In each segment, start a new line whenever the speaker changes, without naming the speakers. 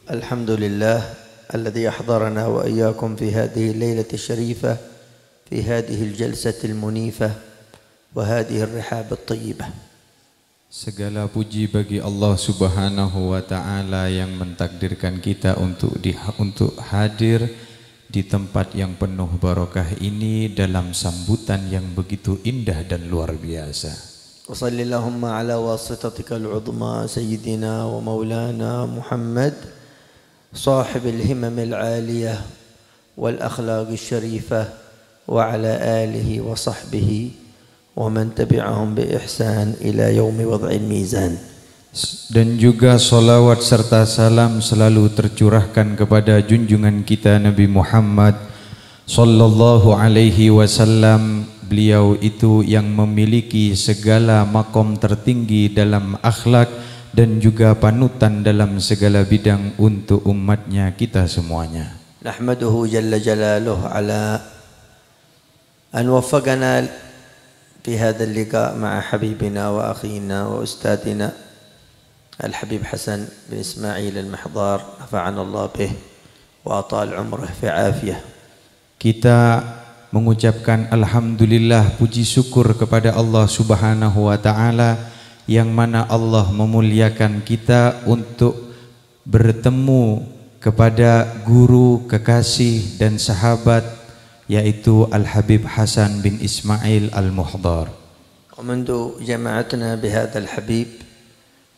الحمد لله الذي أحضرنا وإياكم في هذه الليلة الشريفة في هذه الجلسة المنيفة وهذه الرحاب الطيبة.
Segala puji bagi Allah Subhanahu wa Ta'ala yang mentakdirkan kita untuk hadir di tempat yang penuh barokah ini dalam sambutan yang begitu indah dan luar biasa.
وصل اللهم على واسطتك العظمى سيدنا ومولانا محمد صاحب الهمم العالية والأخلاق الشريفة وعلى آله وصحبه ومن تبعهم بإحسان إلى يوم وضع الميزان.
Dan juga salawat serta salam selalu tercurahkan kepada junjungan kita Nabi Muhammad sallallahu alaihi wasallam. Beliau itu yang memiliki segala makom tertinggi dalam akhlak dan juga panutan dalam segala bidang untuk umatnya kita semuanya.
Nahmaduhu jalla jalaluhu ala an waffaqana fi hadha al-liqa' ma'a habibina wa akhina wa ustadina al-habib Hasan bin Ismail al-Mahdar nafa'ana Allah bih wa atal umrah fi afiyah.
Kita mengucapkan alhamdulillah, puji syukur kepada Allah Subhanahu wa Ta'ala yang mana Allah memuliakan kita untuk bertemu kepada guru, kekasih dan sahabat yaitu Al-Habib Hasan bin Ismail Al-Muhdar.
ومنذ جماعتنا بهذا الحبيب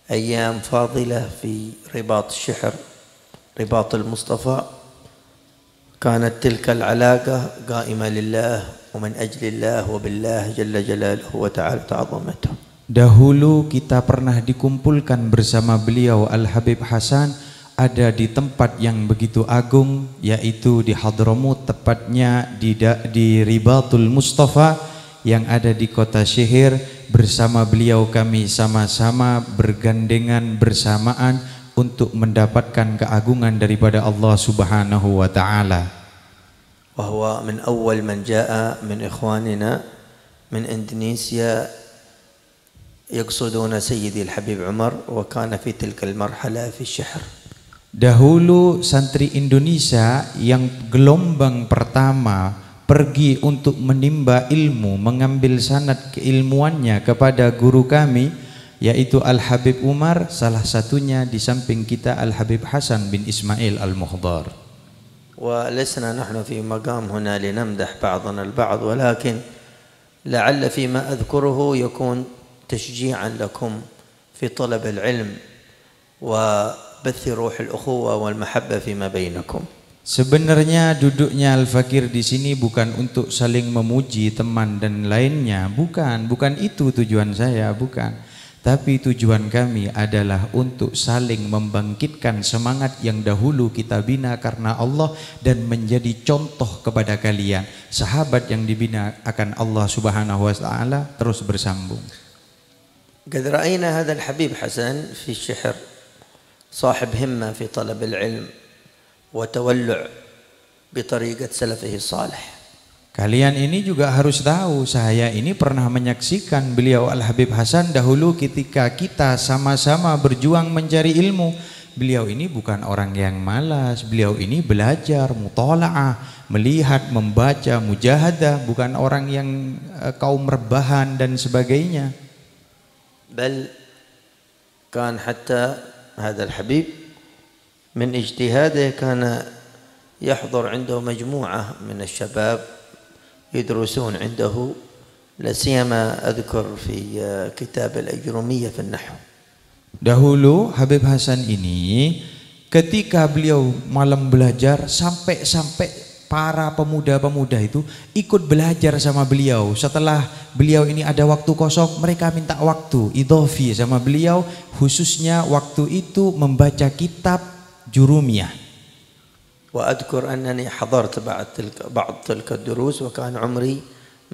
أيام فاضلة في رباط الشحر رباط المصطفى كانت تلك العلاقة قائمة لله ومن أجل الله وبالله جل جلاله وتعالى عظمته.
Dahulu kita pernah dikumpulkan bersama beliau Al-Habib Hasan ada di tempat yang begitu agung yaitu di Hadramut, tepatnya di Ribatul Mustafa yang ada di kota Syihir. Bersama beliau kami sama-sama bergandengan bersamaan untuk mendapatkan keagungan daripada Allah Subhanahu wa Ta'ala.
Wahwa min awal man jaa min ikhwanina min Indonesia yaqsuduna Sayyidi Al-Habib Umar wa kana fi tilka al-marhala fi Syihr.
Dahulu santri Indonesia yang gelombang pertama pergi untuk menimba ilmu, mengambil sanad keilmuannya kepada guru kami yaitu Al-Habib Umar, salah satunya di samping kita Al-Habib Hasan bin Ismail Al-Muhdar.
ولسنا نحن في مقام هنا لنمدح بعضنا البعض ولكن لعل فيما أذكره يكون تشجيعا لكم في طلب العلم وبث روح الأخوة والمحبة فيما بينكم.
Sebenarnya duduknya Al-Fakir di sini bukan untuk saling memuji teman dan lainnya, bukan itu tujuan saya, bukan. Tapi tujuan kami adalah untuk saling membangkitkan semangat yang dahulu kita bina karena Allah dan menjadi contoh kepada kalian. Sahabat yang dibina akan Allah Subhanahu wa Ta'ala terus bersambung.
قد رأينا هذا الحبيب حسن في الشحر صاحب همة في طلب العلم وتولع بطريقة سلفه الصالح.
Kalian ini juga harus tahu, saya ini pernah menyaksikan beliau Al-Habib Hasan dahulu ketika kita sama-sama berjuang mencari ilmu. Beliau ini bukan orang yang malas, beliau ini belajar, mutola'ah, melihat, membaca, mujahadah, bukan orang yang kaum rebahan dan sebagainya.
Bal kan hatta hadha al-habib min ijtihadihi kana yahdhur 'indahu majmu'ah min asy-syabab يدرسون عنده لا سيما أذكر في كتاب الأجرمية في النحو.
Dahulu Habib Hasan ini ketika beliau malam belajar sampai para pemuda-pemuda itu ikut belajar sama beliau. Setelah beliau ini ada waktu kosong, mereka minta waktu idhofi sama beliau, khususnya waktu itu membaca kitab Jurumiyah.
وأذكر أنني حضرت بعض تلك الدروس وكان عمري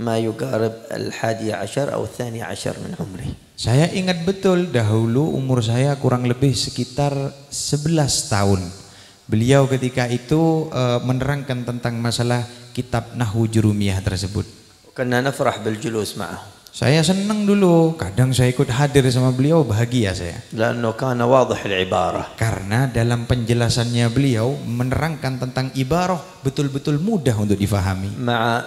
ما يقارب 11 أو 12 من عمري.
Saya ingat betul dahulu umur saya kurang lebih sekitar 11 tahun. Beliau ketika itu menerangkan tentang masalah kitab Nahwu Jurumiyah tersebut.
كنا نفرح بالجلوس معه.
Saya senang dulu, kadang saya ikut hadir sama beliau, bahagia saya.
لأنه كان واضح العبارة.
Karena dalam penjelasannya beliau menerangkan tentang ibarah betul-betul mudah untuk difahami.
مع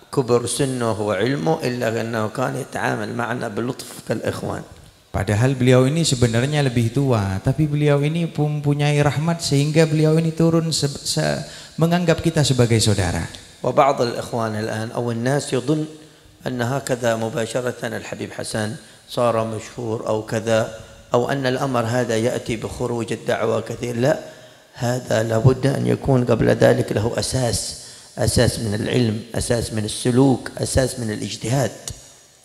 كبر سنه وعلمه إلا أنه كان يتعامل معنا بلطف كالإخوان.
Padahal beliau ini sebenarnya lebih tua, tapi beliau ini mempunyai rahmat sehingga beliau ini turun menganggap kita sebagai saudara.
وبعض الإخوان الآن أو الناس يظن أن هكذا مباشرة الحبيب حسن صار مشهور أو كذا، أو أن الأمر هذا يأتي بخروج الدعوة كثير. لا، هذا لابد أن يكون قبل ذلك له أساس من العلم، أساس من السلوك، أساس من الاجتهاد.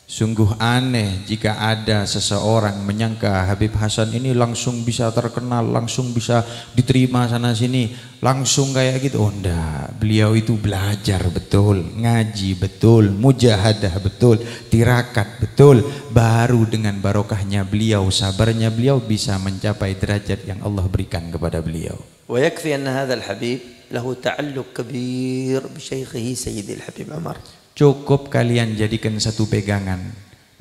Sungguh aneh jika ada seseorang menyangka Habib Hasan ini langsung bisa terkenal, langsung bisa diterima sana sini, langsung kayak gitu. Oh enggak, beliau itu belajar betul, ngaji betul, mujahadah betul, tirakat betul. Baru dengan barokahnya beliau, sabarnya beliau bisa mencapai derajat yang Allah berikan kepada beliau.
ويكفي أن هذا الحبيب له تعلق كبير بشيخه سيدي الحبيب عمر.
Cukup kalian jadikan satu pegangan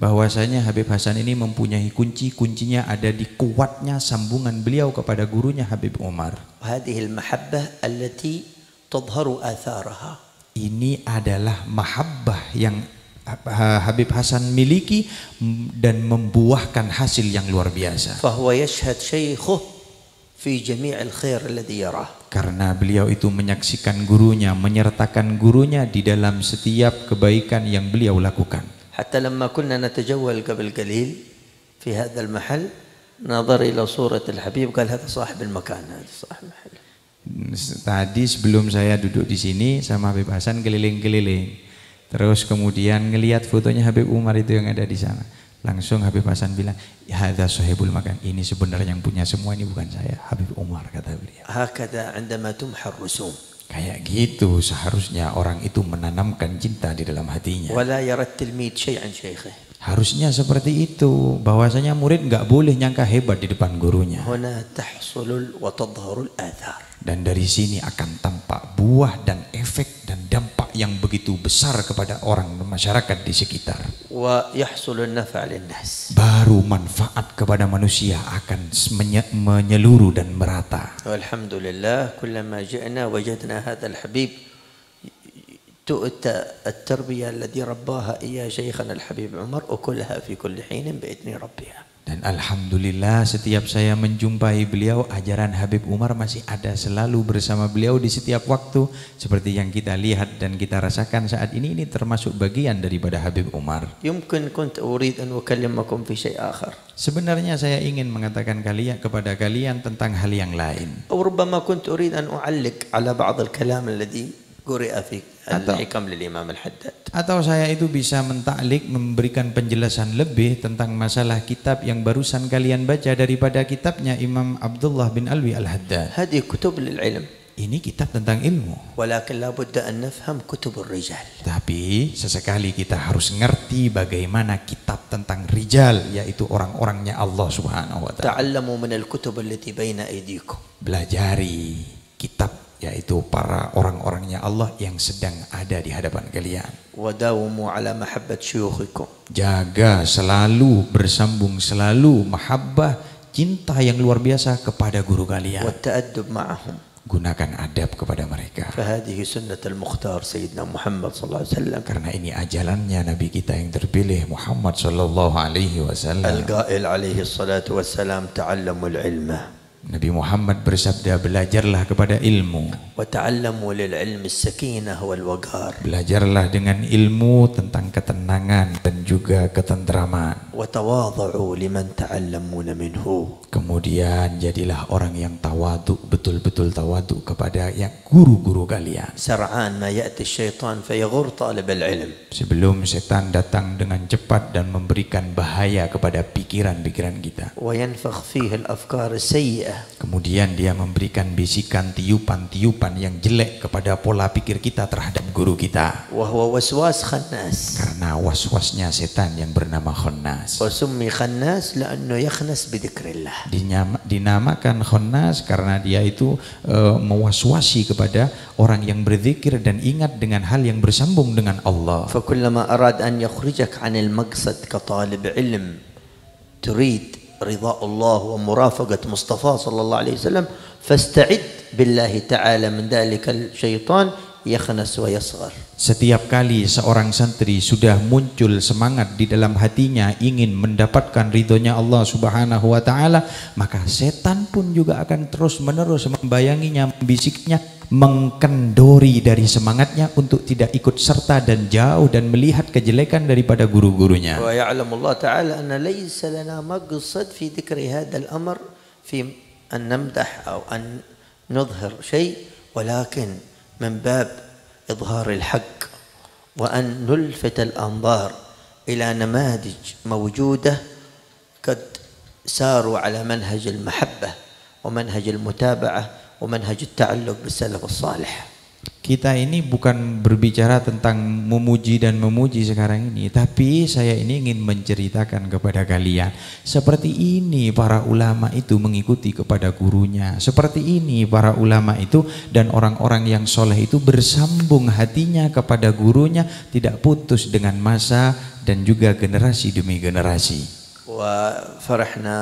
bahwasanya Habib Hasan ini mempunyai kuncinya ada di kuatnya sambungan beliau kepada gurunya Habib Umar.
وهذه المحبة التي تظهر آثارها.
Ini adalah mahabbah yang Habib Hasan miliki dan membuahkan hasil yang luar biasa.
فهو يشهد شيخه في جميع الخير الذي يراه.
Karena beliau itu menyaksikan gurunya, menyertakan gurunya di dalam setiap kebaikan yang beliau lakukan.
حتى لما كنا نتجول قبل قليل في هذا المحل نظر إلى صورة الحبيب قال هذا صاحب المكان، هذا صاحب المحل.
Tadi sebelum saya duduk di sini sama Habib Hasan keliling-keliling, terus kemudian ngelihat fotonya Habib Umar itu yang ada di sana. Langsung Habib Hasan bilang, hadza sahibul makan. Ini sebenarnya yang punya semua ini bukan saya, Habib Umar, kata beliau.
هكذا عندما تمحى الرسوم.
Kayak gitu seharusnya orang itu menanamkan cinta di dalam hatinya.
ولا يرى التلميذ شيء عن شيخه.
Harusnya seperti itu, bahwasanya murid nggak boleh nyangka hebat di depan gurunya.
هنا تحصل وتظهر الآثار.
Dan dari sini akan tampak buah dan efek dan dampak yang begitu besar kepada orang masyarakat di sekitar.
ويحصل النفع للناس.
Baru manfaat kepada manusia akan menyeluruh dan merata.
والحمد لله كلما جئنا وجدنا هذا الحبيب تؤتى التربية الذي رباها إياه شيخنا الحبيب عمر وكلها في كل حين بإذن ربها.
Dan alhamdulillah setiap saya menjumpai beliau, ajaran Habib Umar masih ada selalu bersama beliau di setiap waktu. Seperti yang kita lihat dan kita rasakan saat ini termasuk bagian daripada Habib Umar.
يمكن كنت أريد أن أكلمكم في شيء آخر.
Sebenarnya saya ingin mengatakan kepada kalian tentang hal yang lain.
أو ربما كنت أريد أن أعلق على بعض الكلام الذي قرئ في الحكم للإمام الحداد.
Atau saya itu bisa mentaklik, memberikan penjelasan lebih tentang masalah kitab yang barusan kalian baca daripada kitabnya Imam Abdullah bin Alwi Al-Haddad.
هذه كتب للعلم.
Ini kitab tentang ilmu.
ولكن لابد أن نفهم كتب الرجال.
Tapi sesekali kita harus ngerti bagaimana kitab tentang rijal, yaitu orang-orangnya Allah Subhanahu wa taala.
تعلموا من الكتب التي بين أيديكم.
Belajari kitab yaitu para orang-orangnya Allah yang sedang ada di hadapan kalian.
وداوموا على محبة شيوخكم.
Jaga selalu, bersambung selalu mahabbah, cinta yang luar biasa kepada guru kalian.
والتأدب معهم.
Gunakan adab kepada mereka.
فهذه سنة المختار سيدنا محمد صلى الله عليه وسلم.
Karena ini ajalannya Nabi kita yang terpilih Muhammad sallallahu alaihi wasallam.
القائل عليه الصلاة والسلام تعلموا العلم.
Nabi Muhammad bersabda, belajarlah kepada ilmu.
وتعلموا للعلم السكينة والوقار.
Belajarlah dengan ilmu tentang ketenangan dan juga ketentraman.
وتواضعوا لمن تعلمون منه.
Kemudian jadilah orang yang tawaduk, betul-betul tawaduk kepada yang guru-guru kalian.
سرعان ما يأتي الشيطان فيغر طالب العلم.
Sebelum setan datang dengan cepat dan memberikan bahaya kepada pikiran-pikiran kita.
وينفخ فيه الأفكار السيئة.
Kemudian dia memberikan bisikan, tiupan-tiupan yang jelek kepada pola pikir kita terhadap guru kita.
وهو وسواس خناس.
Karena was-wasnya setan yang bernama Khannas.
وسمي خناس لأنه يخنس بذكر الله.
Dinamakan Khannas karena dia itu mewaswasi kepada orang yang berzikir dan ingat dengan hal yang bersambung dengan Allah.
فكلما أراد أن يخرجك عن المقصد كطالب علم تريد رضاء الله ومرافقة مصطفى صلى الله عليه وسلم فاستعد بالله تعالى من ذلك الشيطان يخنس ويصغر.
Setiap kali seorang santri sudah muncul semangat di dalam hatinya ingin mendapatkan ridhonya Allah Subhanahu wa taala, maka setan pun juga akan terus-menerus membayanginya, membisiknya, mengkendori dari semangatnya untuk tidak ikut serta dan jauh dan melihat kejelekan daripada guru-gurunya.
ويعلم الله تعالى أن ليس لنا مقصد في ذكر هذا الأمر في أن نمدح أو أن نظهر شيء، ولكن من باب إظهار الحق وأن نلفت الأنظار إلى نماذج موجودة قد ساروا على منهج المحبة ومنهج المتابعة ومنهج التعلق بالسلف الصالح.
Kita ini bukan berbicara tentang memuji dan memuji sekarang ini, tapi saya ini ingin menceritakan kepada kalian seperti ini para ulama itu mengikuti kepada gurunya, seperti ini para ulama itu dan orang-orang yang soleh itu bersambung hatinya kepada gurunya, tidak putus dengan masa dan juga generasi demi generasi.
وفرحنا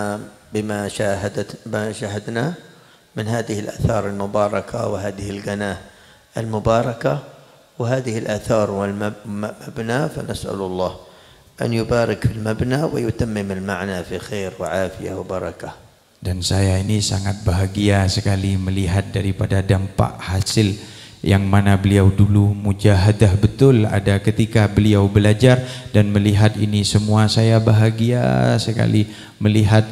بما شاهدنا من هذه الآثار المباركة وهذه القناة المباركة وهذه الآثار والمبنى، فنسأل الله أن يبارك في المبنى ويتمم المعنى في خير وعافية وبركة.
Dan saya ini sangat bahagia sekali melihat daripada dampak hasil yang mana beliau dulu mujahadah betul ada ketika beliau belajar, dan melihat ini semua saya bahagia sekali melihat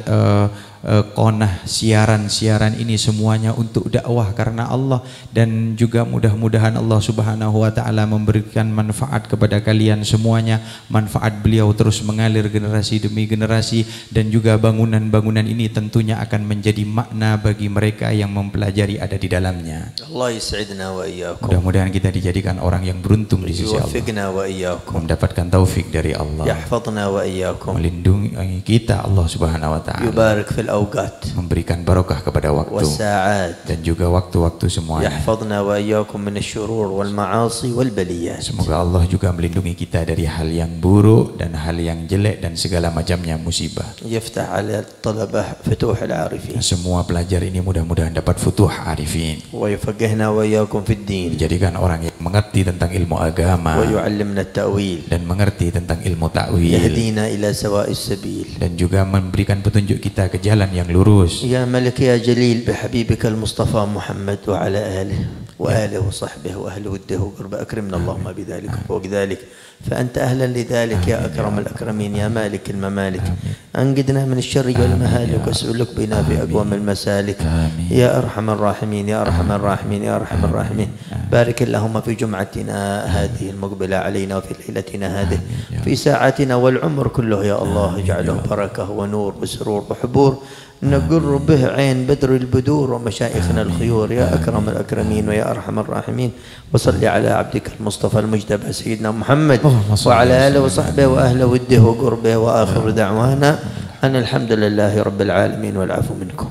qonah siaran-siaran ini semuanya untuk dakwah karena Allah, dan juga mudah-mudahan Allah Subhanahu wa taala memberikan manfaat kepada kalian semuanya. Manfaat beliau terus mengalir generasi demi generasi, dan juga bangunan-bangunan ini tentunya akan menjadi makna bagi mereka yang mempelajari ada di dalamnya.
Allah yas'idna wa iyyakum.
Mudah-mudahan kita dijadikan orang yang beruntung di sisi Allah.
Yuwaffiqna wa iyyakum.
Mendapatkan taufik dari Allah.
Yahfazna wa iyyakum.
Melindungi kita Allah Subhanahu wa taala.
Yubarik fil awqat.
Memberikan barokah kepada waktu.
Wasa'at.
Dan juga waktu-waktu semuanya.
Yahfazna wa iyyakum min asy-syurur wal ma'asi wal baliyat.
Semoga Allah juga melindungi kita dari hal yang buruk dan hal yang jelek dan segala macamnya musibah.
Yaftah 'ala at-talabah futuh al-'arifin.
Semua pelajar ini mudah-mudahan dapat futuh arifin.
Wa yufaqqihna wa iyyakum fid din.
Dijadikan orang yang mengerti tentang ilmu agama.
Wa yu'allimna at-ta'wil.
Dan mengerti tentang ilmu ta'wil.
Yahdina ila sawa'is sabil.
Dan juga memberikan petunjuk kita ke jalan yang lurus.
Ya Malik ya Jalil bihabibika al-Mustafa Muhammad wa ala alihi wa alihi wa sahbihi wa ahli wuddihi wa qurba akrimna Allahumma bidzalika wa bidzalik فأنت أهلا لذلك يا أكرم الأكرمين يا مالك الممالك. أنقذنا من الشر والمهالك واسلك بنا في أقوم المسالك يا أرحم الراحمين يا أرحم الراحمين يا أرحم الراحمين. بارك اللهم في جمعتنا هذه المقبلة علينا وفي ليلتنا هذه في ساعاتنا والعمر كله يا الله اجعله بركة ونور وسرور وحبور نقر به عين بدر البدور ومشايخنا الخيور يا أكرم الأكرمين ويا أرحم الراحمين. وصل على عبدك المصطفى المجتبى سيدنا محمد وعلى آله وصحبه وأهله وده وقربه وآخر دعوانا أن الحمد لله رب العالمين والعفو منكم.